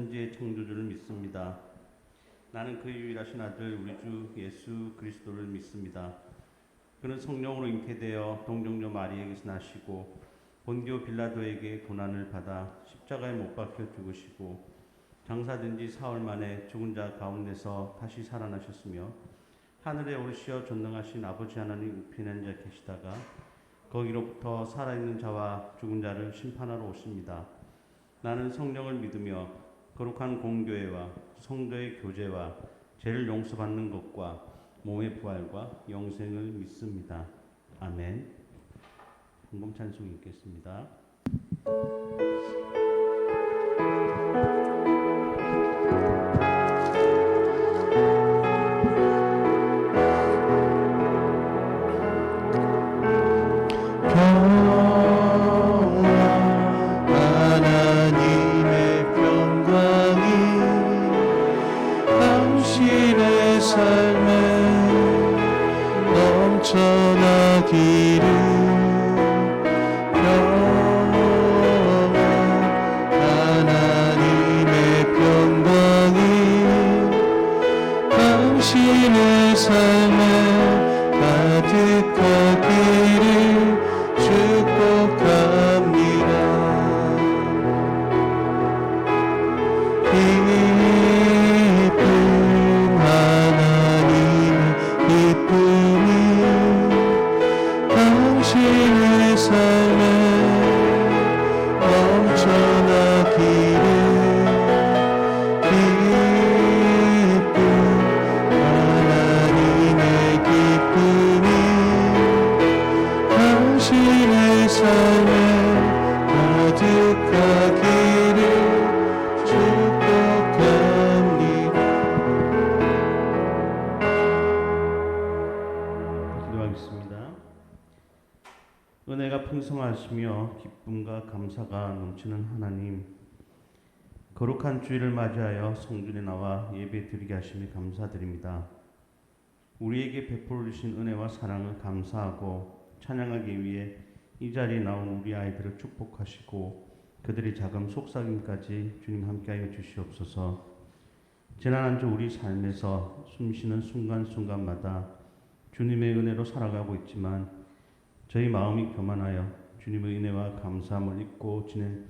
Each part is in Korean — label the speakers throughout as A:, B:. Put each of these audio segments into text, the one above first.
A: 천지의 창조주를 믿습니다. 나는 그의 유일하신 아들 우리 주 예수 그리스도를 믿습니다. 그는 성령으로 잉태되어 동정녀 마리에게서 나시고 본디오 빌라도에게 고난을 받아 십자가에 못 박혀 죽으시고 장사된 지 사흘 만에 죽은 자 가운데서 다시 살아나셨으며 하늘에 오르시어 전능하신 아버지 하나님 우편에 앉아 계시다가 거기로부터 살아있는 자와 죽은 자를 심판하러 오십니다. 나는 성령을 믿으며 거룩한 공교회와 성도의 교제와 죄를 용서받는 것과 몸의 부활과 영생을 믿습니다. 아멘. 헌금 찬송 읽겠습니다.
B: 당신의 삶에 가득하기를 축복합니다. 기쁨 하나님의 기쁨이 당신의 삶에 넘쳐나기를 당신의 삶에 가득하기를 축복합니다.
A: 기도하겠습니다. 은혜가 풍성하시며 기쁨과 감사가 넘치는 하나님, 거룩한 주일을 맞이하여 성전에 나와 예배 드리게 하심에 감사드립니다. 우리에게 베풀어 주신 은혜와 사랑을 감사하고 찬양하기 위해 이 자리에 나온 우리 아이들을 축복하시고 그들의 자금 속삭임까지 주님 함께하여 주시옵소서. 지난 한 주 우리 삶에서 숨쉬는 순간순간마다 주님의 은혜로 살아가고 있지만 저희 마음이 교만하여 주님의 은혜와 감사함을 잊고 지낸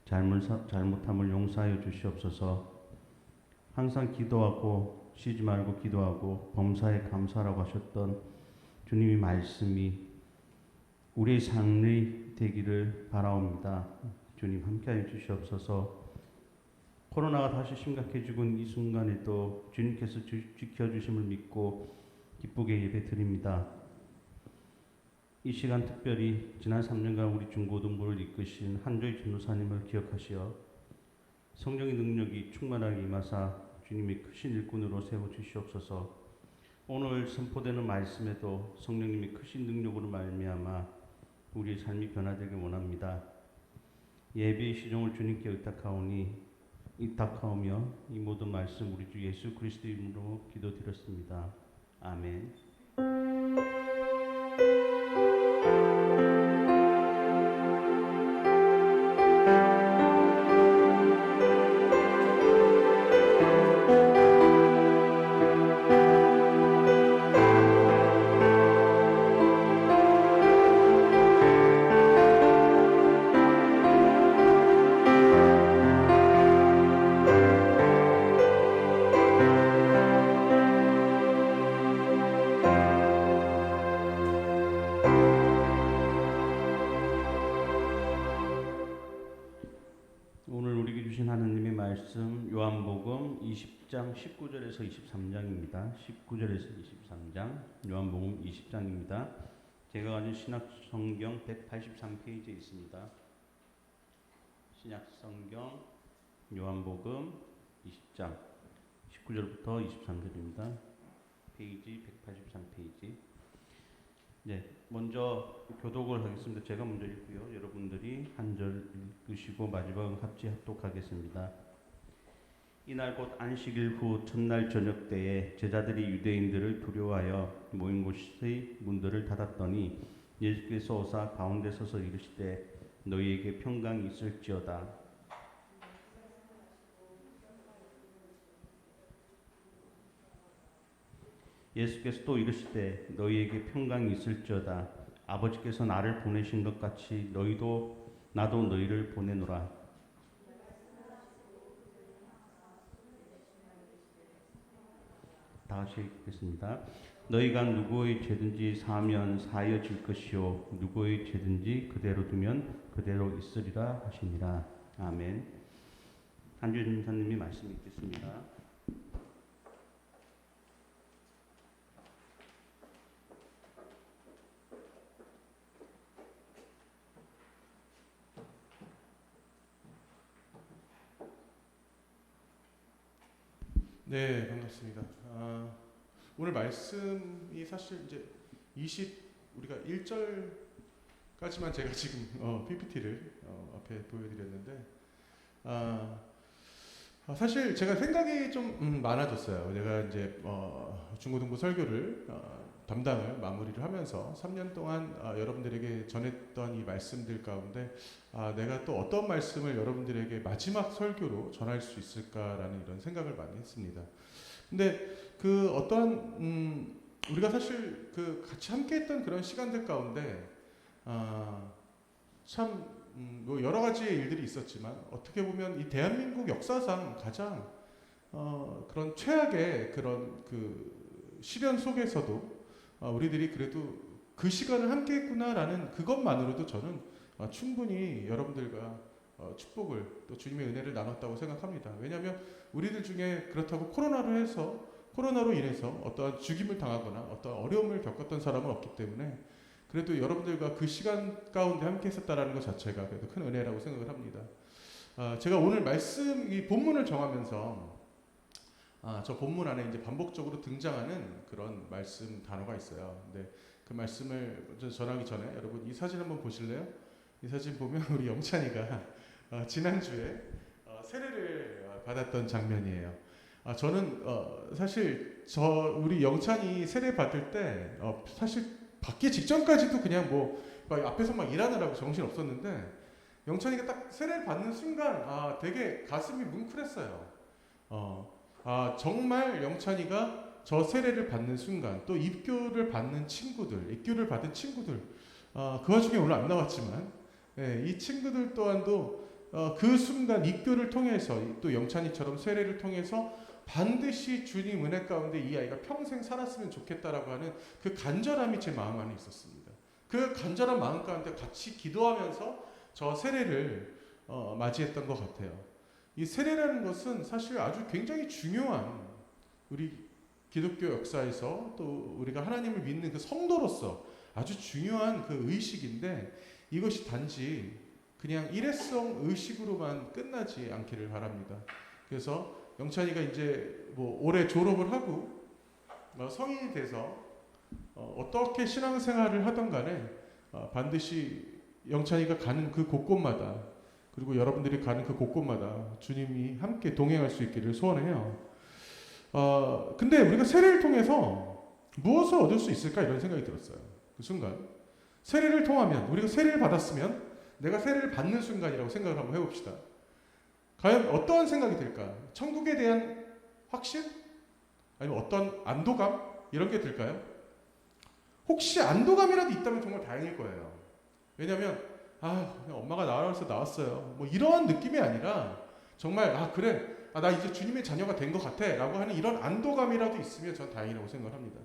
A: 잘못함을 용서하여 주시옵소서. 항상 기도하고 쉬지 말고 기도하고 범사에 감사라고 하셨던 주님의 말씀이 우리의 삶이 되기를 바라옵니다. 주님 함께하여 주시옵소서. 코로나가 다시 심각해지고 이 순간에도 주님께서 지켜주심을 믿고 기쁘게 예배 드립니다. 이 시간 특별히 지난 3년간 우리 중고등부를 이끄신 한조희 전도사님을 기억하시어 성령의 능력이 충만하게 임하사 주님의 크신 일꾼으로 세워주시옵소서. 오늘 선포되는 말씀에도 성령님의 크신 능력으로 말미암아 우리의 삶이 변화되길 원합니다. 예배의 시종을 주님께 의탁하오며 이 모든 말씀 우리 주 예수 그리스도 이름으로 기도드렸습니다. 아멘. 오늘 우리에게 주신 하나님의 말씀 요한복음 20장 19절에서 23장입니다. 19절에서 23장 요한복음 20장입니다. 제가 가진 신약성경 183페이지에 있습니다. 신약성경 요한복음 20장 19절부터 23절입니다. 페이지 183페이지. 네, 먼저 교독을 하겠습니다. 제가 먼저 읽고요. 여러분들이 한 절 읽으시고 마지막은 같이 합독하겠습니다. 이날 곧 안식일 후 첫날 저녁 때에 제자들이 유대인들을 두려워하여 모인 곳의 문들을 닫았더니 예수께서 오사 가운데 서서 이르시되 너희에게 평강이 있을지어다. 예수께서 또 이르시되 너희에게 평강이 있을지어다. 아버지께서 나를 보내신 것 같이 너희도 나도 너희를 보내노라. 다시 읽겠습니다. 너희가 누구의 죄든지 사하면 사하여질 것이요 누구의 죄든지 그대로 두면 그대로 있으리라 하시니라. 아멘. 한주진 목사님이 말씀 읽겠습니다.
C: 네, 반갑습니다. 오늘 말씀이 사실 이제 우리가 1절까지만 제가 지금 PPT를 앞에 보여드렸는데, 사실 제가 생각이 좀 많아졌어요. 내가 이제 중고등부 설교를 담당을 마무리를 하면서 3년 동안 여러분들에게 전했던 이 말씀들 가운데 내가 또 어떤 말씀을 여러분들에게 마지막 설교로 전할 수 있을까라는 이런 생각을 많이 했습니다. 근데 그 어떠한 우리가 사실 그 같이 함께했던 그런 시간들 가운데 참 뭐 여러 가지의 일들이 있었지만 어떻게 보면 이 대한민국 역사상 가장 그런 최악의 그런 그 시련 속에서도 우리들이 그래도 그 시간을 함께했구나라는 그것만으로도 저는 충분히 여러분들과 축복을 또 주님의 은혜를 나눴다고 생각합니다. 왜냐하면 우리들 중에 그렇다고 코로나로 인해서 어떠한 죽임을 당하거나 어떠한 어려움을 겪었던 사람은 없기 때문에 그래도 여러분들과 그 시간 가운데 함께 했었다라는 것 자체가 그래도 큰 은혜라고 생각을 합니다. 제가 오늘 이 본문을 정하면서 저 본문 안에 이제 반복적으로 등장하는 그런 말씀 단어가 있어요. 근데 그 말씀을 먼저 전하기 전에 여러분 이 사진 한번 보실래요? 이 사진 보면 우리 영찬이가 지난주에 세례를 받았던 장면이에요. 저는 사실 우리 영찬이 세례 받을 때 사실 받기 직전까지도 그냥 막 앞에서 막 일하느라고 정신 없었는데 영찬이가 딱 세례를 받는 순간 되게 가슴이 뭉클했어요. 정말 영찬이가 저 세례를 받는 순간 또 입교를 받은 친구들 그 와중에 오늘 안 나왔지만 이 친구들 또한도 그 순간 입교를 통해서 또 영찬이처럼 세례를 통해서 반드시 주님 은혜 가운데 이 아이가 평생 살았으면 좋겠다라고 하는 그 간절함이 제 마음 안에 있었습니다. 그 간절한 마음 가운데 같이 기도하면서 저 세례를 맞이했던 것 같아요. 이 세례라는 것은 사실 아주 굉장히 중요한 우리 기독교 역사에서 또 우리가 하나님을 믿는 그 성도로서 아주 중요한 그 의식인데 이것이 단지 그냥 일회성 의식으로만 끝나지 않기를 바랍니다. 그래서 영찬이가 이제 올해 졸업을 하고 성인이 돼서 어떻게 신앙생활을 하던 간에 반드시 영찬이가 가는 그 곳곳마다 그리고 여러분들이 가는 그 곳곳마다 주님이 함께 동행할 수 있기를 소원해요. 근데 우리가 세례를 통해서 무엇을 얻을 수 있을까 이런 생각이 들었어요. 그 순간 세례를 통하면 우리가 세례를 받았으면 내가 세례를 받는 순간이라고 생각을 한번 해봅시다. 과연 어떠한 생각이 들까? 천국에 대한 확신? 아니면 어떤 안도감? 이런 게 들까요? 혹시 안도감이라도 있다면 정말 다행일 거예요. 왜냐하면 그냥 엄마가 나와서 나왔어요. 이런 느낌이 아니라 정말 그래 나 이제 주님의 자녀가 된 것 같아 라고 하는 이런 안도감이라도 있으면 저는 다행이라고 생각을 합니다.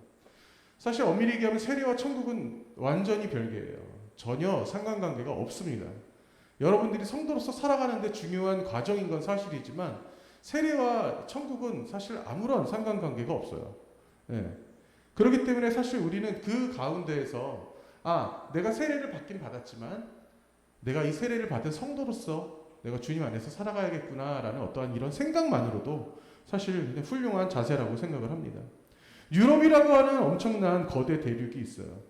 C: 사실 엄밀히 얘기하면 세례와 천국은 완전히 별개예요. 전혀 상관관계가 없습니다. 여러분들이 성도로서 살아가는데 중요한 과정인 건 사실이지만 세례와 천국은 사실 아무런 상관관계가 없어요. 그렇기 때문에 사실 우리는 그 가운데에서 내가 세례를 받긴 받았지만 내가 이 세례를 받은 성도로서 내가 주님 안에서 살아가야겠구나라는 어떠한 이런 생각만으로도 사실 그냥 훌륭한 자세라고 생각을 합니다. 유럽이라고 하는 엄청난 거대 대륙이 있어요.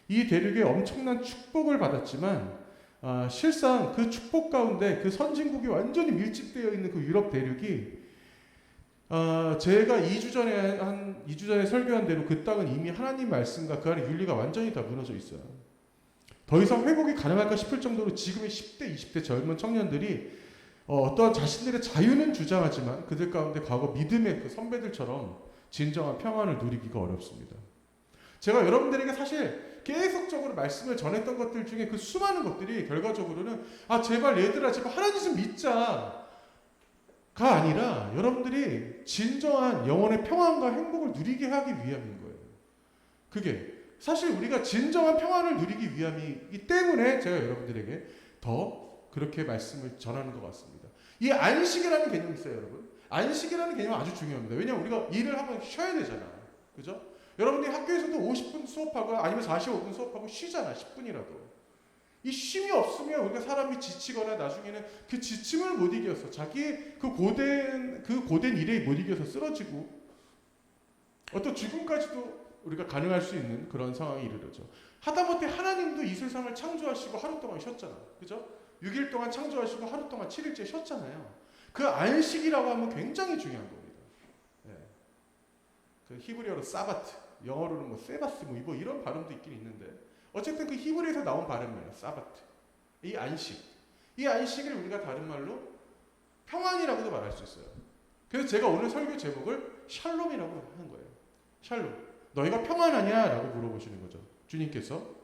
C: 이 대륙에 엄청난 축복을 받았지만 실상 그 축복 가운데 그 선진국이 완전히 밀집되어 있는 그 유럽 대륙이 제가 2주 전에 설교한 대로 그 땅은 이미 하나님 말씀과 그 안에 윤리가 완전히 다 무너져 있어요. 더 이상 회복이 가능할까 싶을 정도로 지금의 10대, 20대 젊은 청년들이 어떠한 자신들의 자유는 주장하지만 그들 가운데 과거 믿음의 그 선배들처럼 진정한 평안을 누리기가 어렵습니다. 제가 여러분들에게 사실 계속적으로 말씀을 전했던 것들 중에 그 수많은 것들이 결과적으로는 제발 얘들아 제발 하나님 좀 믿자가 아니라 여러분들이 진정한 영혼의 평안과 행복을 누리게 하기 위함인 거예요. 그게 사실 우리가 진정한 평안을 누리기 위함이기 때문에 제가 여러분들에게 더 그렇게 말씀을 전하는 것 같습니다. 이 안식이라는 개념이 있어요, 여러분. 안식이라는 개념은 아주 중요합니다. 왜냐하면 우리가 일을 하면 쉬어야 되잖아. 그죠? 여러분들이 학교에서도 50분 수업하고 아니면 45분 수업하고 쉬잖아. 10분이라도. 이 쉼이 없으면 우리가 사람이 지치거나 나중에는 그 지침을 못 이겨서 자기의 그 고된 일에 못 이겨서 쓰러지고 어떤 죽음까지도 우리가 가능할 수 있는 그런 상황에 이르르죠. 하다못해 하나님도 이 세상을 창조하시고 하루 동안 쉬었잖아. 그죠? 6일 동안 창조하시고 하루 동안 7일째 쉬었잖아요. 그 안식이라고 하면 굉장히 중요한 겁니다. 네. 그 히브리어로 사바트, 영어로는 뭐 세바스 뭐 이런 발음도 있긴 있는데 어쨌든 그 히브리에서 나온 발음이에요. 사바트. 이 안식. 이 안식을 우리가 다른 말로 평안이라고도 말할 수 있어요. 그래서 제가 오늘 설교 제목을 샬롬이라고 하는 거예요. 샬롬. 너희가 평안하냐? 라고 물어보시는 거죠. 주님께서.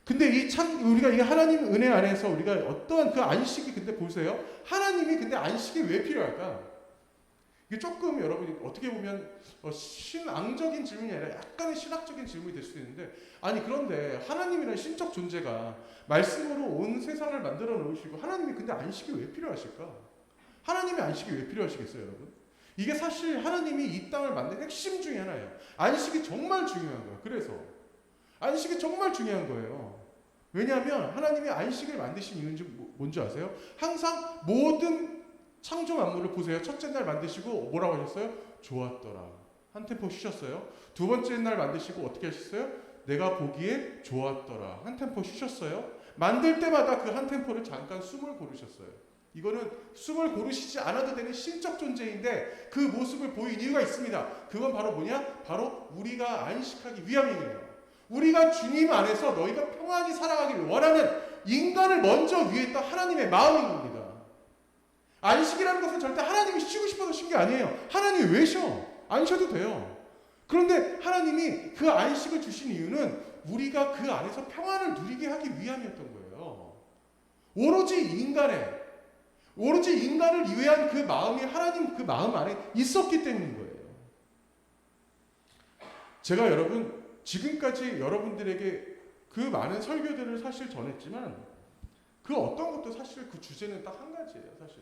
C: 근데 우리가 이 하나님 은혜 안에서 우리가 어떠한 그 안식이 근데 보세요. 하나님이 근데 안식이 왜 필요할까? 이게 조금 여러분이 어떻게 보면 신앙적인 질문이 아니라 약간의 신학적인 질문이 될 수도 있는데 그런데 하나님이라는 신적 존재가 말씀으로 온 세상을 만들어 놓으시고 하나님이 근데 안식이 왜 필요하실까? 하나님의 안식이 왜 필요하시겠어요, 여러분? 이게 사실 하나님이 이 땅을 만든 핵심 중에 하나예요. 안식이 정말 중요한 거예요. 그래서 안식이 정말 중요한 거예요. 왜냐하면 하나님이 안식을 만드신 이유는 뭔지 아세요? 항상 모든 창조 만물을 보세요. 첫째 날 만드시고 뭐라고 하셨어요? 좋았더라. 한 템포 쉬셨어요. 두 번째 날 만드시고 어떻게 하셨어요? 내가 보기에 좋았더라. 한 템포 쉬셨어요. 만들 때마다 그 한 템포를 잠깐 숨을 고르셨어요. 이거는 숨을 고르시지 않아도 되는 신적 존재인데 그 모습을 보인 이유가 있습니다. 그건 바로 뭐냐? 바로 우리가 안식하기 위함이에요. 우리가 주님 안에서 너희가 평안히 살아가기를 원하는 인간을 먼저 위에 있던 하나님의 마음인 겁니다. 안식이라는 것은 절대 하나님이 쉬고 싶어서 쉰 게 아니에요. 하나님이 왜 쉬어? 안 쉬어도 돼요. 그런데 하나님이 그 안식을 주신 이유는 우리가 그 안에서 평안을 누리게 하기 위함이었던 거예요. 오로지 인간을 위한 그 마음이 하나님 그 마음 안에 있었기 때문인 거예요. 제가 여러분 지금까지 여러분들에게 그 많은 설교들을 사실 전했지만 그 어떤 것도 사실 그 주제는 딱 한 가지예요. 사실.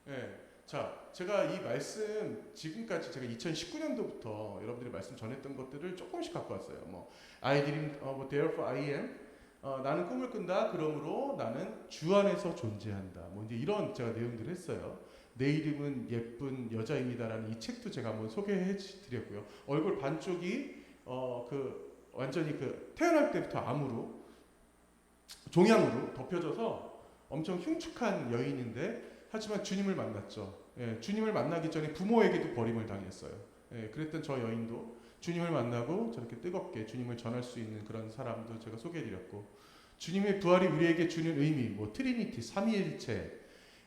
C: 예. 자, 제가 이 말씀 지금까지 제가 2019년도부터 여러분들이 말씀 전했던 것들을 조금씩 갖고 왔어요. 뭐 I dream, therefore I am. 나는 꿈을 꾼다. 그러므로 나는 주 안에서 존재한다. 뭐 이제 이런 제가 내용들을 했어요. 내 이름은 예쁜 여자입니다라는 이 책도 제가 한번 소개해 드렸고요. 얼굴 반쪽이 완전히 태어날 때부터 암으로 종양으로 덮여져서 엄청 흉측한 여인인데 하지만 주님을 만났죠. 예, 주님을 만나기 전에 부모에게도 버림을 당했어요. 예, 그랬던 저 여인도 주님을 만나고 저렇게 뜨겁게 주님을 전할 수 있는 그런 사람도 제가 소개해드렸고 주님의 부활이 우리에게 주는 의미, 트리니티, 삼위일체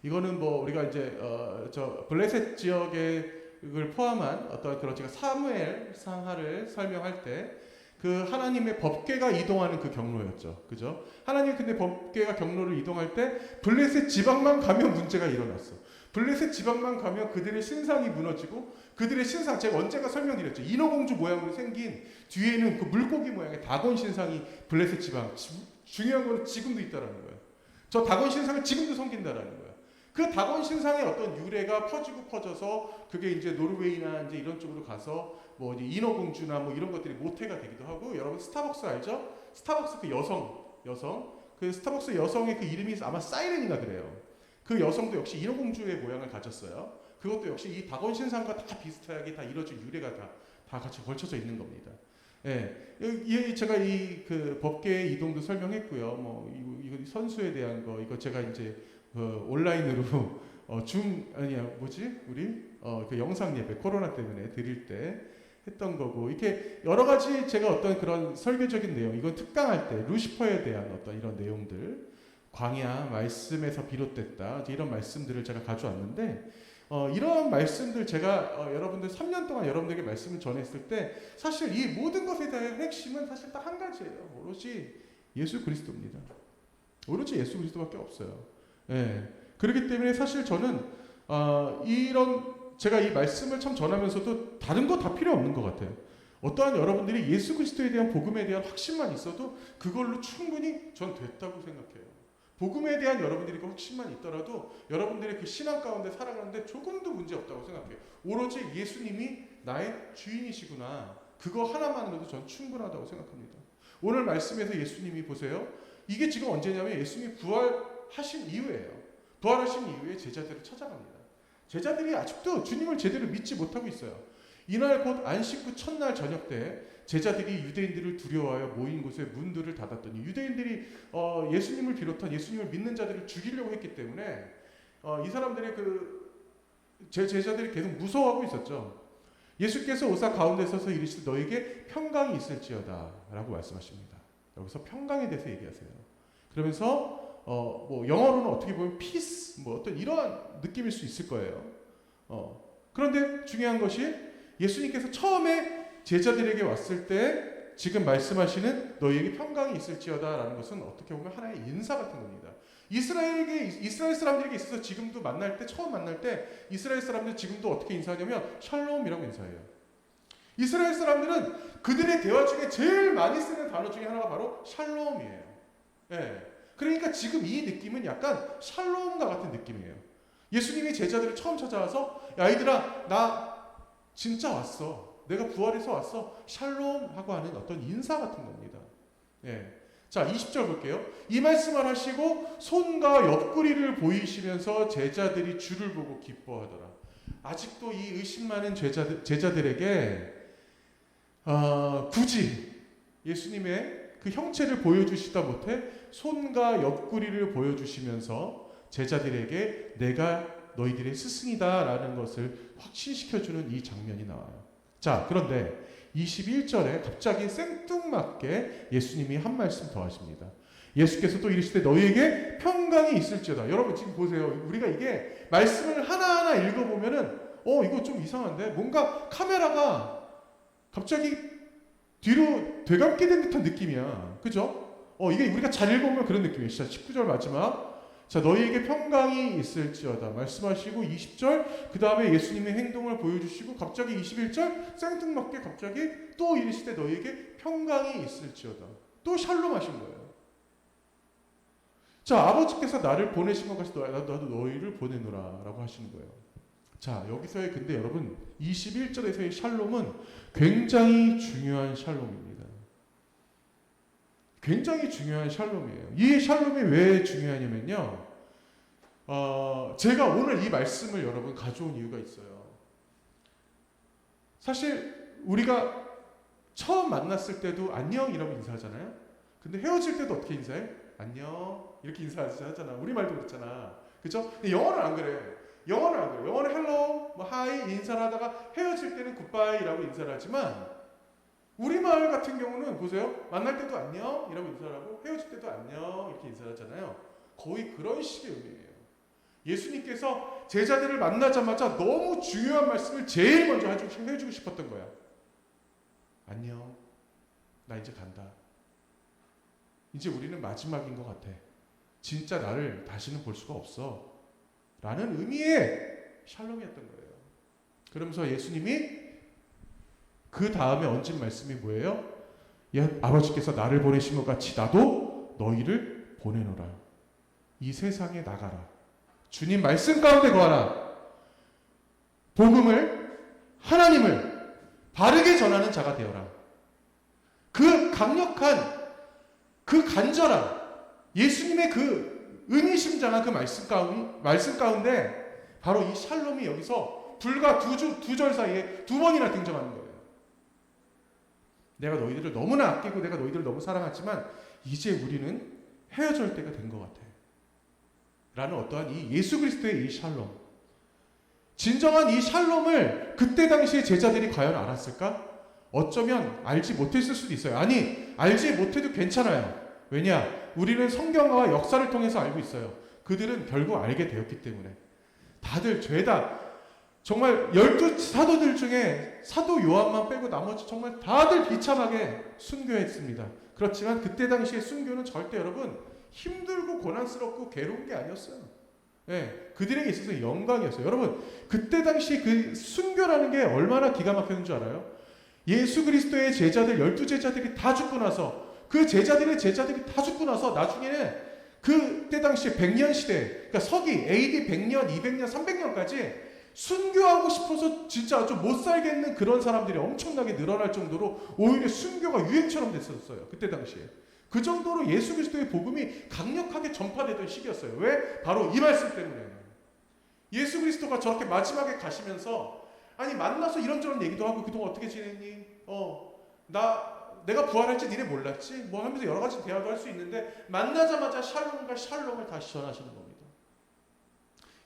C: 이거는 우리가 이제 저 블레셋 지역을 포함한 어떤 그런 제가 사무엘 상하를 설명할 때 그 하나님의 법궤가 이동하는 그 경로였죠. 그죠? 하나님 근데 법궤가 경로를 이동할 때 블레셋 지방만 가면 문제가 일어났어. 블레셋 지방만 가면 그들의 신상이 무너지고 그들의 신상 제가 언젠가 설명드렸죠. 인어공주 모양으로 생긴 뒤에는 그 물고기 모양의 다곤 신상이 블레셋 지방 중요한 건 지금도 있다라는 거예요. 저 다곤 신상을 지금도 섬긴다라는 거예요. 그 다곤 신상의 어떤 유래가 퍼져서 그게 이제 노르웨이나 이제 이런 쪽으로 가서 이제 인어공주나 이런 것들이 모태가 되기도 하고 여러분 스타벅스 알죠? 스타벅스 그 여성 그 스타벅스 여성의 그 이름이 아마 사이렌인가 그래요. 그 여성도 역시 인어공주의 모양을 가졌어요. 그것도 역시 이 다곤 신상과 다 비슷하게 다 이루어진 유래가 다 같이 걸쳐져 있는 겁니다. 예, 제가 이 그 법계의 이동도 설명했고요. 이거 선수에 대한 거 이거 제가 이제 온라인으로 우리 그 영상 예배 코로나 때문에 드릴 때 했던 거고 이렇게 여러 가지 제가 어떤 그런 설교적인 내용 이건 특강할 때 루시퍼에 대한 어떤 이런 내용들 광야 말씀에서 비롯됐다 이런 말씀들을 제가 가져왔는데 이런 말씀들 제가 여러분들 3년 동안 여러분들에게 말씀을 전했을 때 사실 이 모든 것에 대한 핵심은 사실 딱 한 가지예요. 오로지 예수 그리스도입니다. 오로지 예수 그리스도밖에 없어요. 예. 그렇기 때문에 사실 저는 이런 제가 이 말씀을 참 전하면서도 다른 거 다 필요 없는 것 같아요. 어떠한 여러분들이 예수 그리스도에 대한 복음에 대한 확신만 있어도 그걸로 충분히 전 됐다고 생각해요. 복음에 대한 여러분들이 그 확신만 있더라도 여러분들의 그 신앙 가운데 살아가는데 조금도 문제 없다고 생각해요. 오로지 예수님이 나의 주인이시구나. 그거 하나만으로도 전 충분하다고 생각합니다. 오늘 말씀에서 예수님이 보세요. 이게 지금 언제냐면 예수님이 부활하신 이후예요. 부활하신 이후에 제자들을 찾아갑니다. 제자들이 아직도 주님을 제대로 믿지 못하고 있어요. 이날 곧 안식 후 첫날 저녁 때 제자들이 유대인들을 두려워하여 모인 곳에 문들을 닫았더니 유대인들이 예수님을 비롯한 예수님을 믿는 자들을 죽이려고 했기 때문에 이 사람들의 제자들이 계속 무서워하고 있었죠. 예수께서 오사 가운데 서서 이르시되 너에게 평강이 있을지어다 라고 말씀하십니다. 여기서 평강에 대해서 얘기하세요. 그러면서 뭐 영어로는 어떻게 보면 peace 뭐 어떤 이러한 느낌일 수 있을 거예요. 그런데 중요한 것이 예수님께서 처음에 제자들에게 왔을 때 지금 말씀하시는 너희에게 평강이 있을지어다라는 것은 어떻게 보면 하나의 인사 같은 겁니다. 이스라엘 사람들에게 있어서 지금도 처음 만날 때 이스라엘 사람들 지금도 어떻게 인사하냐면 샬롬이라고 인사해요. 이스라엘 사람들은 그들의 대화 중에 제일 많이 쓰는 단어 중에 하나가 바로 샬롬이에요. 예. 그러니까 지금 이 느낌은 약간 샬롬과 같은 느낌이에요. 예수님이 제자들을 처음 찾아와서 야 이들아 나 진짜 왔어. 내가 부활해서 왔어. 샬롬 하고 하는 어떤 인사 같은 겁니다. 예. 자 20절 볼게요. 이 말씀을 하시고 손과 옆구리를 보이시면서 제자들이 주를 보고 기뻐하더라. 아직도 이 의심 많은 제자들에게 굳이 예수님의 그 형체를 보여주시다 못해 손과 옆구리를 보여주시면서 제자들에게 내가 너희들의 스승이다 라는 것을 확신시켜주는 이 장면이 나와요. 자 그런데 21절에 갑자기 생뚱맞게 예수님이 한 말씀 더 하십니다. 예수께서 또 이르시되 너희에게 평강이 있을지어다. 여러분 지금 보세요. 우리가 이게 말씀을 하나하나 읽어보면은 이거 좀 이상한데 뭔가 카메라가 갑자기 뒤로 되감게 된 듯한 느낌이야. 그죠? 이게 우리가 잘 읽어보면 그런 느낌이에요. 진짜 19절 마지막 자 너희에게 평강이 있을지어다 말씀하시고 20절 그 다음에 예수님의 행동을 보여주시고 갑자기 21절 생뚱맞게 갑자기 또 이르시되 너희에게 평강이 있을지어다 또 샬롬 하신 거예요. 자 아버지께서 나를 보내신 것 같이 나도 너희를 보내노라 라고 하시는 거예요. 자 여기서의 근데 여러분 21절에서의 샬롬은 굉장히 중요한 샬롬입니다. 굉장히 중요한 샬롬이에요. 이 샬롬이 왜 중요하냐면요. 제가 오늘 이 말씀을 여러분 가져온 이유가 있어요. 사실 우리가 처음 만났을 때도 안녕이라고 인사하잖아요. 근데 헤어질 때도 어떻게 인사해? 안녕 이렇게 인사하잖아. 우리말도 그렇잖아. 그죠? 근데 영어는 안 그래. 영어는 hello, 뭐 hi 인사를 하다가 헤어질 때는 goodbye라고 인사를 하지만 우리말 같은 경우는 보세요. 만날 때도 안녕 이라고 인사를 하고 헤어질 때도 안녕 이렇게 인사를 하잖아요. 거의 그런 식의 의미예요. 예수님께서 제자들을 만나자마자 너무 중요한 말씀을 제일 먼저 해주고 싶었던 거야. 안녕. 나 이제 간다. 이제 우리는 마지막인 것 같아. 진짜 나를 다시는 볼 수가 없어. 라는 의미의 샬롬이었던 거예요. 그러면서 예수님이 그 다음에 얹은 말씀이 뭐예요? 아버지께서 나를 보내신 것 같이 나도 너희를 보내노라. 이 세상에 나가라. 주님 말씀 가운데 거하라. 복음을 하나님을 바르게 전하는 자가 되어라. 그 강력한 그 간절한 예수님의 그 의미심장한 그 말씀 가운데 바로 이 샬롬이 여기서 불과 두 절 사이에 2번이나 등장하는 거예요. 내가 너희들을 너무나 아끼고 내가 너희들을 너무 사랑하지만 이제 우리는 헤어질 때가 된 것 같아. 라는 어떠한 이 예수 그리스도의 이 샬롬. 진정한 이 샬롬을 그때 당시에 제자들이 과연 알았을까? 어쩌면 알지 못했을 수도 있어요. 아니, 알지 못해도 괜찮아요. 왜냐? 우리는 성경과 역사를 통해서 알고 있어요. 그들은 결국 알게 되었기 때문에. 다들 죄다 정말 12 사도들 중에 사도 요한만 빼고 나머지 정말 다들 비참하게 순교했습니다. 그렇지만 그때 당시에 순교는 절대 여러분 힘들고 고난스럽고 괴로운 게 아니었어요. 예, 그들에게 있어서 영광이었어요. 여러분 그때 당시 그 순교라는 게 얼마나 기가 막혔는 줄 알아요? 예수 그리스도의 제자들 12제자들이 다 죽고 나서 그 제자들의 제자들이 다 죽고 나서 나중에는 그때 당시에 100년 시대, 그러니까 서기 AD 100년, 200년, 300년까지 순교하고 싶어서 진짜 아주 못 살겠는 그런 사람들이 엄청나게 늘어날 정도로 오히려 순교가 유행처럼 됐었어요. 그때 당시에. 그 정도로 예수 그리스도의 복음이 강력하게 전파되던 시기였어요. 왜? 바로 이 말씀 때문에. 예수 그리스도가 저렇게 마지막에 가시면서 아니 만나서 이런저런 얘기도 하고 그동안 어떻게 지냈니? 내가 부활할지 니네 몰랐지? 뭐 하면서 여러 가지 대화도 할 수 있는데 만나자마자 샬롬과 샬롬을 다시 전하시는 겁니다.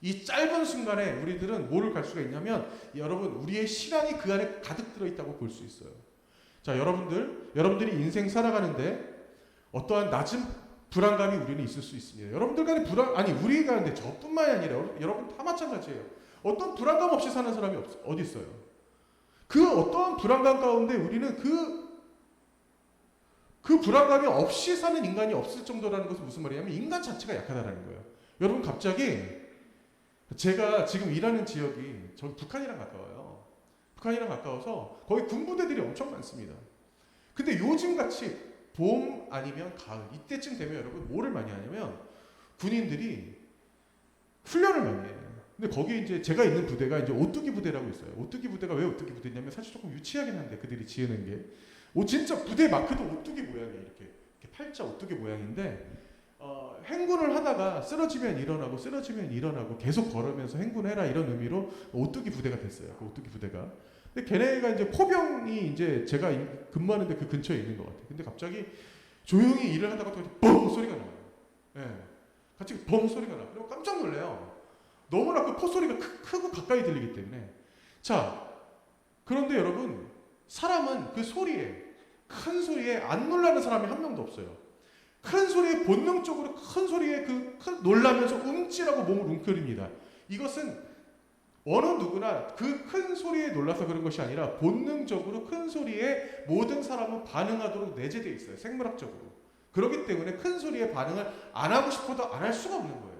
C: 이 짧은 순간에 우리들은 뭐를 갈 수가 있냐면 여러분 우리의 신앙이 그 안에 가득 들어있다고 볼 수 있어요. 자 여러분들이 인생 살아가는데 어떠한 낮은 불안감이 우리는 있을 수 있습니다. 여러분들 간에 우리가 근데 저뿐만이 아니라 여러분 다 마찬가지예요. 어떤 불안감 없이 사는 사람이 어디 있어요? 그 어떠한 불안감 가운데 우리는 그 불안감이 없이 사는 인간이 없을 정도라는 것은 무슨 말이냐면 인간 자체가 약하다라는 거예요. 여러분 갑자기 제가 지금 일하는 지역이 저기 북한이랑 가까워요. 북한이랑 가까워서 거기 군부대들이 엄청 많습니다. 근데 요즘같이 봄 아니면 가을 이때쯤 되면 여러분 뭐를 많이 하냐면 군인들이 훈련을 많이 해요. 근데 거기 이제 제가 있는 부대가 이제 오뚜기 부대라고 있어요. 오뚜기 부대가 왜 오뚜기 부대냐면 사실 조금 유치하긴 한데 그들이 지으는 게 진짜 부대 마크도 오뚜기 모양이에요. 이렇게 팔자 오뚜기 모양인데 행군을 하다가 쓰러지면 일어나고 계속 걸으면서 행군해라 이런 의미로 오뚜기 부대가 됐어요. 그 오뚜기 부대가. 근데 걔네가 이제 포병이 이제 제가 근무하는데 그 근처에 있는 것 같아요. 근데 갑자기 조용히 일을 하다가 뻥 소리가 나요. 예. 갑자기 뻥 소리가 나. 그리고 깜짝 놀래요. 너무나 그 포소리가 크고 가까이 들리기 때문에. 자, 그런데 여러분 사람은 그 소리에 큰 소리에 안 놀라는 사람이 한 명도 없어요. 큰 소리에 본능적으로 큰 소리에 놀라면서 움찔하고 몸을 웅크립니다. 이것은 어느 누구나 그 큰 소리에 놀라서 그런 것이 아니라 본능적으로 큰 소리에 모든 사람은 반응하도록 내재되어 있어요. 생물학적으로. 그렇기 때문에 큰 소리에 반응을 안 하고 싶어도 안 할 수가 없는 거예요.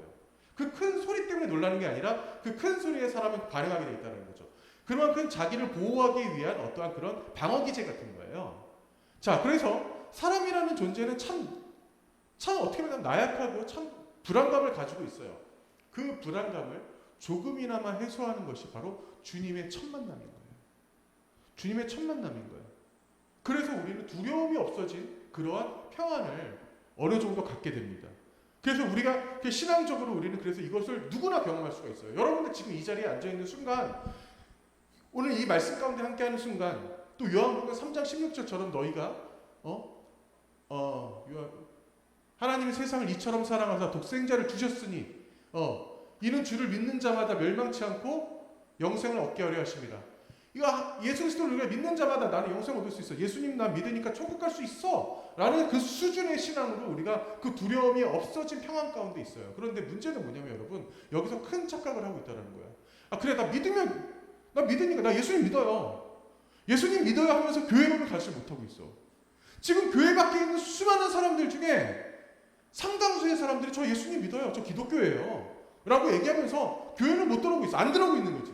C: 그 큰 소리 때문에 놀라는 게 아니라 그 큰 소리에 사람은 반응하게 되어 있다는 거죠. 그만큼 자기를 보호하기 위한 어떠한 그런 방어기제 같은 거예요. 자, 그래서 사람이라는 존재는 참 어떻게 보면 나약하고 참 불안감을 가지고 있어요. 그 불안감을 조금이나마 해소하는 것이 바로 주님의 첫 만남인 거예요. 주님의 첫 만남인 거예요. 그래서 우리는 두려움이 없어진 그러한 평안을 어느 정도 갖게 됩니다. 그래서 우리가 신앙적으로 우리는 그래서 이것을 누구나 경험할 수가 있어요. 여러분들 지금 이 자리에 앉아있는 순간 오늘 이 말씀 가운데 함께하는 순간 또 요한복음 3장 16절처럼 너희가 하나님이 세상을 이처럼 사랑하사 독생자를 주셨으니 이는 주를 믿는 자마다 멸망치 않고 영생을 얻게 하려 하십니다. 이거 예수 그리스도를 우리가 믿는 자마다 나는 영생을 얻을 수 있어. 예수님 나 믿으니까 천국 갈 수 있어. 라는 그 수준의 신앙으로 우리가 그 두려움이 없어진 평안 가운데 있어요. 그런데 문제는 뭐냐면 여러분 여기서 큰 착각을 하고 있다는 거야. 그래 나 믿으니까 나 예수님 믿어요. 예수님 믿어요 하면서 교회로는 가지 못하고 있어. 지금 교회 밖에 있는 수많은 사람들 중에 상당수의 사람들이 저 예수님 믿어요. 저 기독교예요. 라고 얘기하면서 교회를 못 들어오고 있어. 안 들어오고 있는 거지.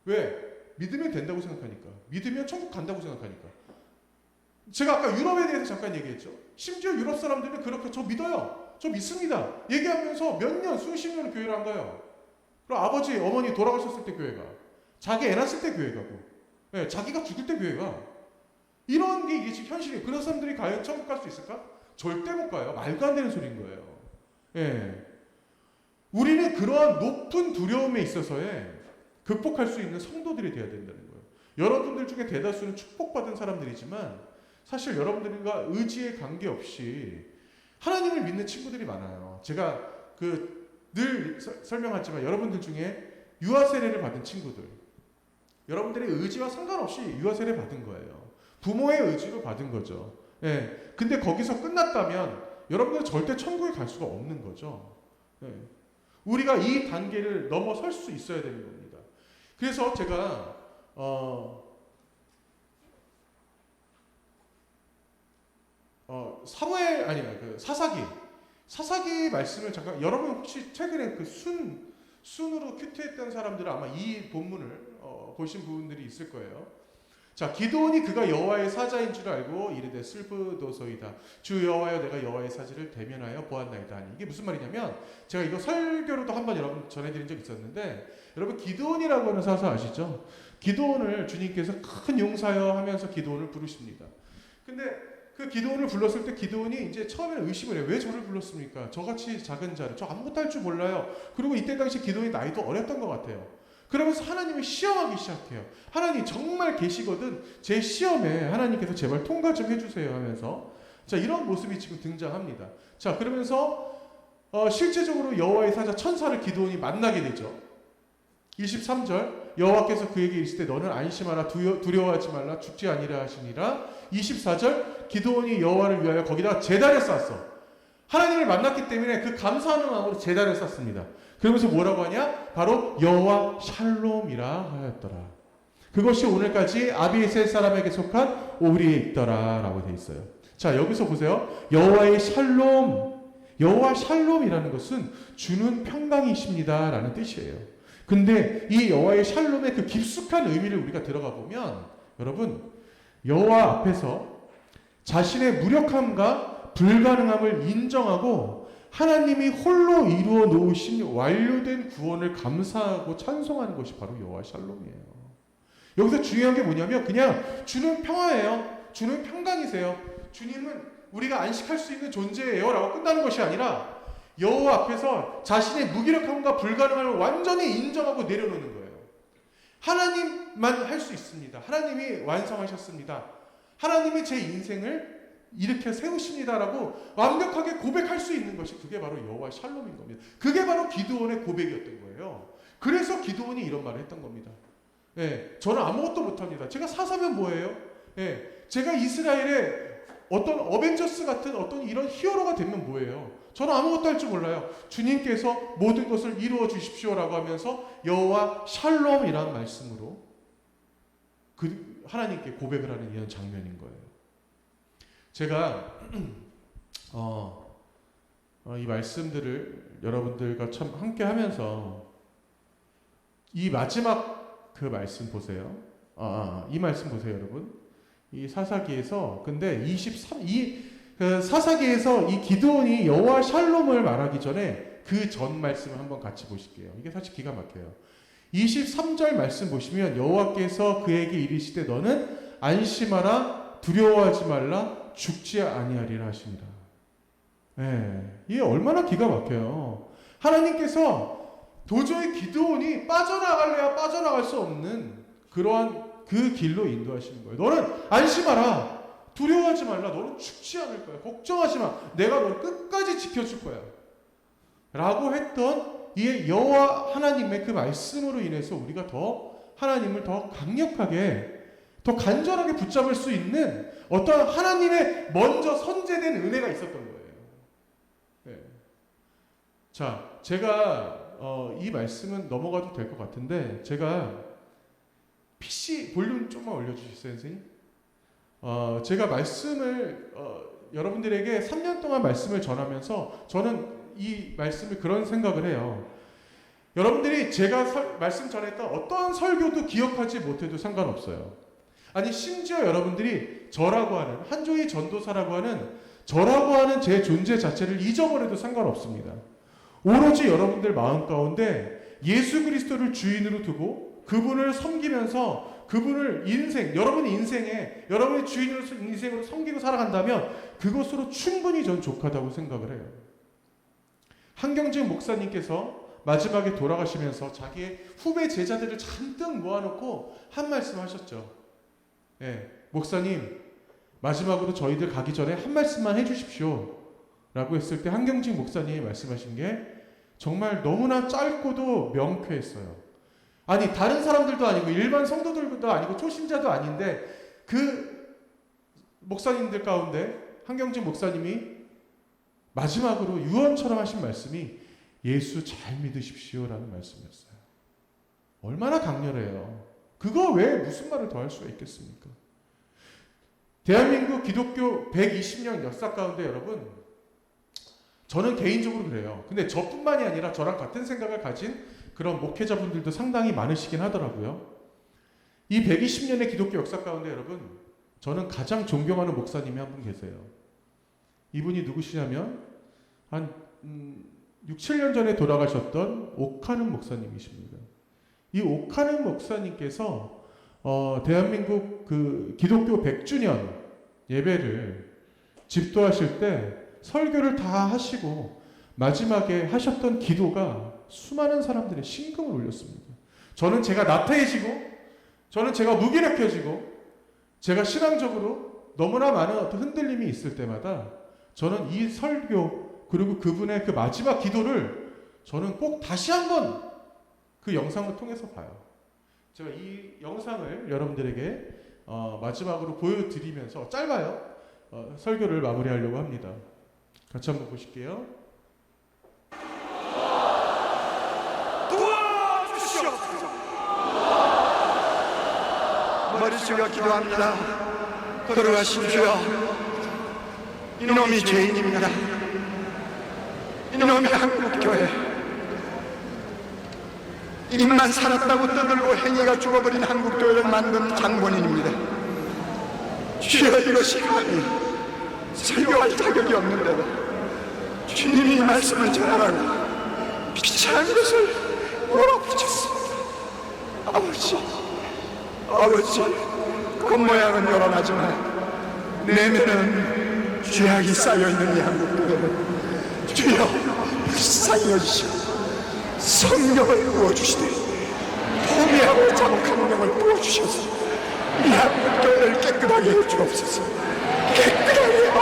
C: 왜? 믿으면 된다고 생각하니까. 믿으면 천국 간다고 생각하니까. 제가 아까 유럽에 대해서 잠깐 얘기했죠. 심지어 유럽 사람들은 그렇게 저 믿어요. 저 믿습니다. 얘기하면서 몇 년, 수십 년을 교회를 안 가요. 그리고 아버지, 어머니 돌아가셨을 때 교회 가. 자기 애 낳았을 때 교회 가고. 네, 자기가 죽을 때 교회 가. 이런 게 이게 지금 현실이에요. 그런 사람들이 과연 천국 갈 수 있을까? 절대 못 가요. 말도 안 되는 소리인 거예요. 예. 우리는 그러한 높은 두려움에 있어서에 극복할 수 있는 성도들이 되어야 된다는 거예요. 여러분들 중에 대다수는 축복받은 사람들이지만 사실 여러분들과 의지에 관계없이 하나님을 믿는 친구들이 많아요. 제가 늘 설명하지만 여러분들 중에 유아 세례를 받은 친구들, 여러분들의 의지와 상관없이 유아 세례 받은 거예요. 부모의 의지로 받은 거죠. 예. 근데 거기서 끝났다면 여러분들은 절대 천국에 갈 수가 없는 거죠. 예. 우리가 이 단계를 넘어설 수 있어야 되는 겁니다. 그래서 제가 사무엘 아니요 그 사사기 말씀을 잠깐 여러분 혹시 최근에 그 순으로 큐티했던 사람들은 아마 이 본문을 보신 부분들이 있을 거예요. 자, 기드온이 그가 여호와의 사자인 줄 알고 이르되 슬프도소이다. 주 여호와여 내가 여호와의 사지를 대면하여 보았나이다 하니. 이게 무슨 말이냐면 제가 이거 설교로도 한번 여러분 전해드린 적 있었는데 여러분 기드온이라고 하는 사사 아시죠? 기드온을 주님께서 큰 용사여 하면서 기드온을 부르십니다. 근데 그 기드온을 불렀을 때 기드온이 이제 처음에는 의심을 해요. 왜 저를 불렀습니까? 저같이 작은 자를. 저 아무것도 할 줄 몰라요. 그리고 이때 당시 기드온이 나이도 어렸던 것 같아요. 그러면서 하나님을 시험하기 시작해요. 하나님 정말 계시거든. 제 시험에 하나님께서 제발 통과 좀 해주세요 하면서 자 이런 모습이 지금 등장합니다. 자 그러면서 실제적으로 여호와의 사자 천사를 기드온이 만나게 되죠. 23절 여호와께서 그에게 이르시되 너는 안심하라 두려워하지 말라 죽지 아니라 하시니라. 24절 기드온이 여호와를 위하여 거기다가 제단을 쌓았어. 하나님을 만났기 때문에 그 감사하는 마음으로 제단을 쌓습니다. 그러면서 뭐라고 하냐? 바로 여호와 샬롬이라 하였더라. 그것이 오늘까지 아비에셀 사람에게 속한 오리에 있더라 라고 되어 있어요. 자 여기서 보세요. 여호와의 샬롬, 여호와 샬롬이라는 것은 주는 평강이십니다 라는 뜻이에요. 근데 이 여호와의 샬롬의 그 깊숙한 의미를 우리가 들어가 보면 여러분 여호와 앞에서 자신의 무력함과 불가능함을 인정하고 하나님이 홀로 이루어 놓으신 완료된 구원을 감사하고 찬송하는 것이 바로 여호와 샬롬이에요. 여기서 중요한 게 뭐냐면 그냥 주는 평화예요. 주는 평강이세요. 주님은 우리가 안식할 수 있는 존재예요 라고 끝나는 것이 아니라 여호와 앞에서 자신의 무기력함과 불가능함을 완전히 인정하고 내려놓는 거예요. 하나님만 할 수 있습니다. 하나님이 완성하셨습니다. 하나님이 제 인생을 이렇게 세우십니다라고 완벽하게 고백할 수 있는 것이 그게 바로 여호와 샬롬인 겁니다. 그게 바로 기드온의 고백이었던 거예요. 그래서 기드온이 이런 말을 했던 겁니다. 예, 저는 아무것도 못합니다. 제가 사사면 뭐예요? 예, 제가 이스라엘의 어떤 어벤져스 같은 어떤 이런 히어로가 되면 뭐예요? 저는 아무것도 할 줄 몰라요. 주님께서 모든 것을 이루어 주십시오라고 하면서 여호와 샬롬이라는 말씀으로 그 하나님께 고백을 하는 이런 장면인 거예요. 제가 이 말씀들을 여러분들과 참 함께 하면서 이 마지막 그 말씀 보세요. 이 말씀 보세요, 여러분. 이 사사기에서 근데 그 사사기에서 이 기드온이 여호와 샬롬을 말하기 전에 그 전 말씀을 한번 같이 보실게요. 이게 사실 기가 막혀요. 23절 말씀 보시면 여호와께서 그에게 이르시되 너는 안심하라 두려워하지 말라 죽지 아니하리라 하십니다. 이게 얼마나 기가 막혀요. 하나님께서 도저히 기드온이 빠져나갈래야 빠져나갈 수 없는 그러한 그 길로 인도하시는 거예요. 너는 안심하라. 두려워하지 말라. 너는 죽지 않을 거야. 걱정하지 마. 내가 너를 끝까지 지켜줄 거야. 라고 했던 이 여호와 하나님의 그 말씀으로 인해서 우리가 더 하나님을 더 강력하게 더 간절하게 붙잡을 수 있는 어떤 하나님의 먼저 선제된 은혜가 있었던 거예요. 자, 제가 이 말씀은 넘어가도 될 것 같은데 제가 PC 볼륨 좀만 올려주시겠어요, 선생님? 제가 말씀을 여러분들에게 3년 동안 말씀을 전하면서 저는 이 말씀을 그런 생각을 해요. 여러분들이 제가 말씀 전했던 어떤 설교도 기억하지 못해도 상관없어요. 아니 심지어 여러분들이 저라고 하는 한조희 전도사라고 하는 저라고 하는 제 존재 자체를 잊어버려도 상관없습니다. 오로지 여러분들 마음 가운데 예수 그리스도를 주인으로 두고 그분을 섬기면서 그분을 여러분의 인생에 여러분의 주인으로서 인생으로 섬기고 살아간다면 그것으로 충분히 전 족하다고 생각을 해요. 한경진 목사님께서 마지막에 돌아가시면서 자기의 후배 제자들을 잔뜩 모아놓고 한 말씀 하셨죠. 목사님 마지막으로 저희들 가기 전에 한 말씀만 해주십시오 라고 했을 때 한경진 목사님이 말씀하신 게 정말 너무나 짧고도 명쾌했어요. 아니 다른 사람들도 아니고 일반 성도들도 아니고 초신자도 아닌데 그 목사님들 가운데 한경진 목사님이 마지막으로 유언처럼 하신 말씀이 예수 잘 믿으십시오 라는 말씀이었어요. 얼마나 강렬해요. 그거 외에 무슨 말을 더 할 수가 있겠습니까? 대한민국 기독교 120년 역사 가운데 여러분, 저는 개인적으로 그래요. 근데 저뿐만이 아니라 저랑 같은 생각을 가진 그런 목회자분들도 상당히 많으시긴 하더라고요. 이 120년의 기독교 역사 가운데 여러분, 저는 가장 존경하는 목사님이 한 분 계세요. 이분이 누구시냐면 한 6, 7년 전에 돌아가셨던 오카는 목사님이십니다. 이 오카는 목사님께서 대한민국 그 기독교 100주년 예배를 집도하실 때 설교를 다 하시고 마지막에 하셨던 기도가 수많은 사람들의 심금을 울렸습니다. 저는 제가 나태해지고, 저는 제가 무기력해지고, 제가 신앙적으로 너무나 많은 어떤 흔들림이 있을 때마다 저는 이 설교 그리고 그분의 그 마지막 기도를 저는 꼭 다시 한번 그 영상을 통해서 봐요. 제가 이 영상을 여러분들에게 마지막으로 보여드리면서 짧아요. 설교를 마무리하려고 합니다. 같이 한번 보실게요.
D: 도와주시옵소서. 머리 숙여 기도합니다. 걸어가십시오. 이놈이 죄인입니다. 이놈이 한국교회, 입만 살았다고 떠들고 행위가 죽어버린 한국교회를 만든 장본인입니다. 주여, 이것이 감히 설교할 자격이 없는데도 주님이 이 말씀을 전하라고 비참한 것을 몰아붙였습니다. 아버지, 겉모양은 요란하지만 내면은 죄악이 쌓여있는 이 한국교회를 주여 불쌍히 여주시고 성령을 부어주시되 포미하고 자복한 영을 부어주셔서 이 한국교회를 깨끗하게 해주옵소서. 깨끗하게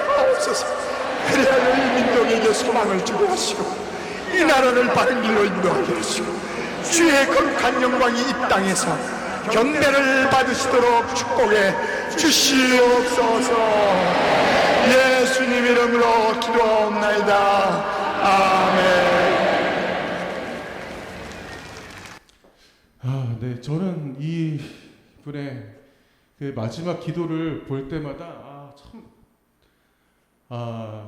D: 하옵소서. 그래야 이 민족에게 소망을 주게 하시고 이 나라를 바른 길로 인도하게 하시고 주의 거룩한 영광이 이 땅에서 경배를 받으시도록 축복해 주시옵소서. 예수님 이름으로 기도하옵나이다. 아멘.
C: 네, 저는 이 분의 그 마지막 기도를 볼 때마다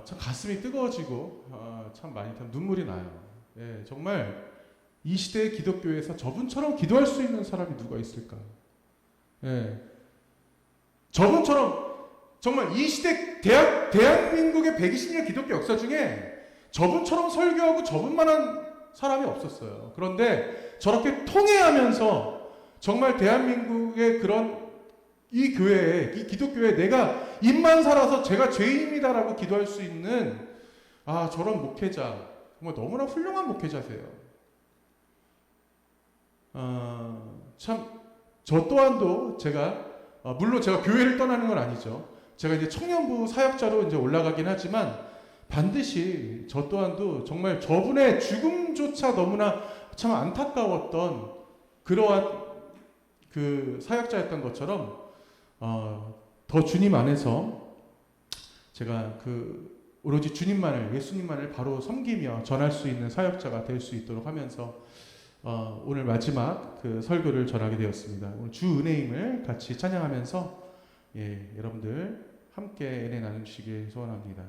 C: 참 가슴이 뜨거워지고 참 많이 눈물이 나요. 예, 정말 이 시대의 기독교에서 저분처럼 기도할 수 있는 사람이 누가 있을까? 예, 저분처럼 정말 이 시대 대한민국의 120년 기독교 역사 중에 저분처럼 설교하고 저분만한 사람이 없었어요. 그런데 저렇게 통회하면서 정말 대한민국의 그런 이 교회에, 이 기독교회에 내가 입만 살아서 제가 죄인입니다라고 기도할 수 있는 저런 목회자, 정말 너무나 훌륭한 목회자세요. 참 저 또한도 제가 물론 제가 교회를 떠나는 건 아니죠. 제가 이제 청년부 사역자로 이제 올라가긴 하지만 반드시 저 또한도 정말 저분의 죽음조차 너무나 참 안타까웠던 그러한 그 사역자였던 것처럼 더 주님 안에서 제가 그 오로지 주님만을, 예수님만을 바로 섬기며 전할 수 있는 사역자가 될 수 있도록 하면서 오늘 마지막 그 설교를 전하게 되었습니다. 오늘 주 은혜임을 같이 찬양하면서 여러분들 함께 은혜 나누시길 소원합니다.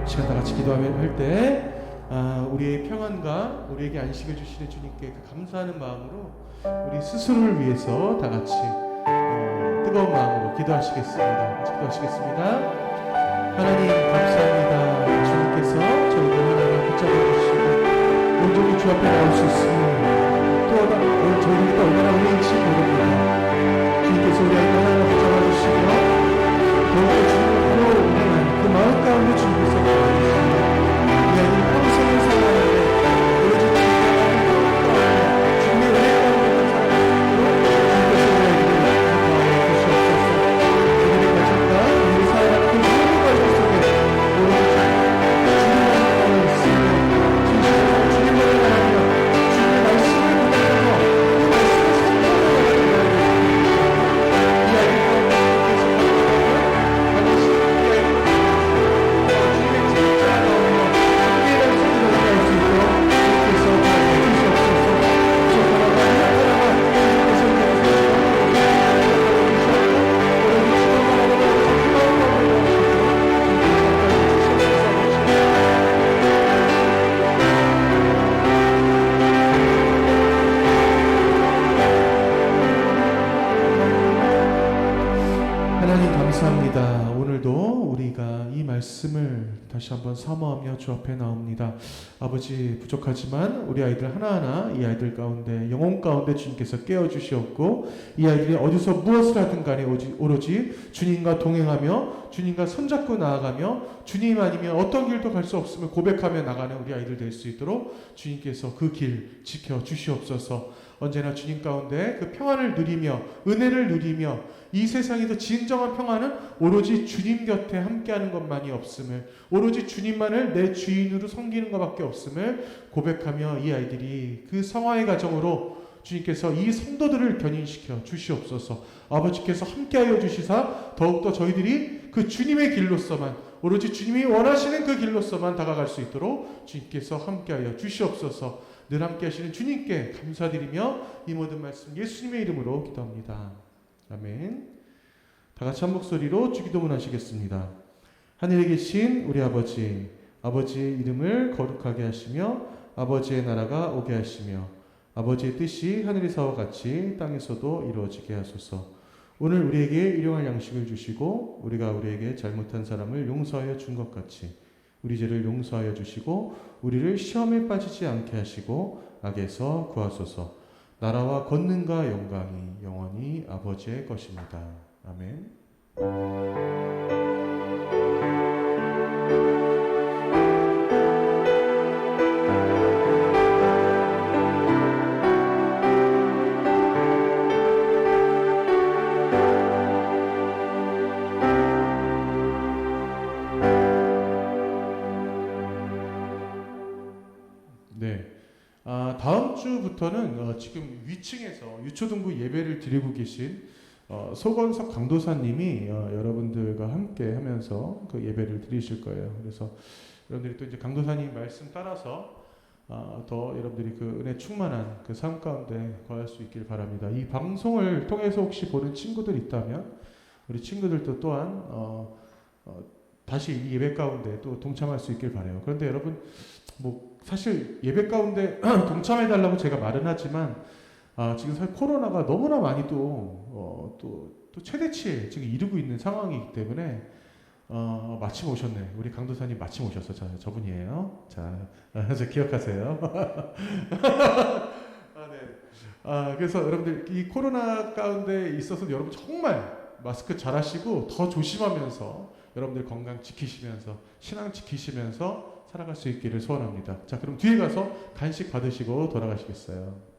C: 시간 다 같이 기도할 때 우리의 평안과 우리에게 안식을 주시는 주님께 그 감사하는 마음으로 우리 스스로를 위해서 다 같이 뜨거운 마음으로 기도하시겠습니다. 기도하시겠습니다. 하나님 감사합니다. 주님께서 저희를 하나님 붙잡아 주시고 온전히 주 앞에 나올 수 있음을 또 저희에게 또 얼마나 은혜인지 모릅니다. 주님께서 우리 아이를 하나님 붙잡아 주시며 더욱더 주님으로 그 마음 가운데 주님께서 계십니다. 우리 아이는 평생을 살아가는데 오로지 주님의 은혜 가운데 살아가는 주님께서 우리 아이를 인도하여 주시옵소서. 우리의 가정과 우리의 살아가는 그 모든 과정 속에 오로지 주님만을 있으며 진실로 주님만을 바라며 주님의 말씀을 붙잡아서 그 말씀을 선포하는 우리 아이를 하나님 감사합니다. 오늘도 우리가 이 말씀을 다시 한번 사모하며 주 앞에 나옵니다. 아버지 부족하지만 우리 아이들 하나하나 이 아이들 가운데 영혼 가운데 주님께서 깨워주시옵고 이 아이들이 어디서 무엇을 하든 간에 오로지 주님과 동행하며 주님과 손잡고 나아가며 주님 아니면 어떤 길도 갈 수 없음을 고백하며 나가는 우리 아이들 될 수 있도록 주님께서 그 길 지켜주시옵소서. 언제나 주님 가운데 그 평안을 누리며 은혜를 누리며 이 세상에서 진정한 평안은 오로지 주님 곁에 함께하는 것만이 없음을 오로지 주님만을 내 주인으로 섬기는 것밖에 없음을 고백하며 이 아이들이 그 성화의 가정으로 주님께서 이 성도들을 견인시켜 주시옵소서. 아버지께서 함께하여 주시사 더욱더 저희들이 그 주님의 길로서만 오로지 주님이 원하시는 그 길로서만 다가갈 수 있도록 주님께서 함께하여 주시옵소서. 늘 함께 하시는 주님께 감사드리며 이 모든 말씀 예수님의 이름으로 기도합니다. 아멘. 다 같이 한 목소리로 주기도문 하시겠습니다. 하늘에 계신 우리 아버지, 아버지의 이름을 거룩하게 하시며 아버지의 나라가 오게 하시며 아버지의 뜻이 하늘에서와 같이 땅에서도 이루어지게 하소서. 오늘 우리에게 일용할 양식을 주시고 우리가 우리에게 잘못한 사람을 용서하여 준 것 같이 우리 죄를 용서하여 주시고 우리를 시험에 빠지지 않게 하시고 악에서 구하소서. 나라와 권능과 영광이 영원히 아버지의 것입니다. 아멘. 네. 다음 주부터는 지금 위층에서 유초등부 예배를 드리고 계신 소건석 강도사님이 여러분들과 함께 하면서 그 예배를 드리실 거예요. 그래서 여러분들이 또 이제 강도사님 말씀 따라서 더 여러분들이 그 은혜 충만한 그 삶 가운데 거할 수 있길 바랍니다. 이 방송을 통해서 혹시 보는 친구들 있다면 우리 친구들도 또한 다시 이 예배 가운데 또 동참할 수 있길 바라요. 그런데 여러분 뭐 사실 예배 가운데 동참해 달라고 제가 말은 하지만 지금 사실 코로나가 너무나 많이 또 최대치에 지금 이르고 있는 상황이기 때문에 마침 오셨네. 우리 강도사님 마침 오셨어. 저분이에요. 저 기억하세요. 네. 그래서 여러분들 이 코로나 가운데 있어서 여러분 정말 마스크 잘 하시고 더 조심하면서 여러분들 건강 지키시면서 신앙 지키시면서 살아갈 수 있기를 소원합니다. 자, 그럼 뒤에 가서 간식 받으시고 돌아가시겠어요.